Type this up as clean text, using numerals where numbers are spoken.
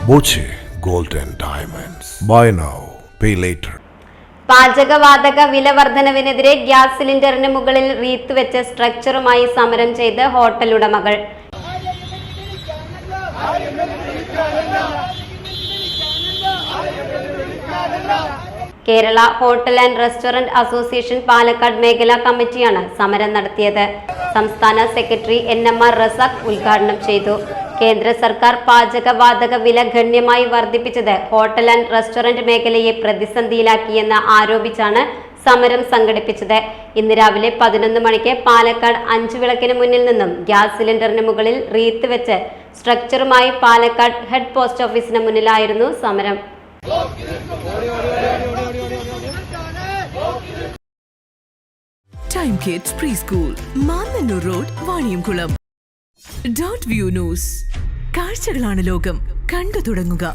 Boche Gold and Diamonds. Buy now, pay later. പാചകവാതക വില വർധനവിനെതിരെ gas സിലിണ്ടറിന് മുകളിൽ റീത്ത് വെച്ച് സ്ട്രക്ചറുമായി സമരം ചെയ്ത് ഹോട്ടൽ ഉടമകൾ. Kerala hotel and restaurant association Palakkad മേഖലാ കമ്മിറ്റിയാണ് സമരം നടത്തിയത്. സംസ്ഥാന സെക്രട്ടറി NMR റസാഖ് ഉദ്ഘാടനം ചെയ്തു. കേന്ദ്ര സർക്കാർ പാചകവാതക വില ഗണ്യമായി വർദ്ധിപ്പിച്ചത് ഹോട്ടൽ ആൻഡ് റെസ്റ്റോറന്റ് മേഖലയെ പ്രതിസന്ധിയിലാക്കിയെന്ന് ആരോപിച്ചാണ് സമരം സംഘടിപ്പിച്ചത്. ഇന്ന് രാവിലെ 11 മണിക്ക് പാലക്കാട് 5 വിളക്കിന് മുന്നിൽ നിന്നും ഗ്യാസ് സിലിണ്ടറിന് മുകളിൽ റീത്ത് വെച്ച് സ്ട്രക്ചറുമായി പാലക്കാട് ഹെഡ് പോസ്റ്റ് ഓഫീസിന് മുന്നിലായിരുന്നു സമരം. Time Kids Preschool, Manannur Road, Vaniyamkulam. .view News. കാഴ്ചകളാണ് ലോകം, കണ്ടു തുടങ്ങുക.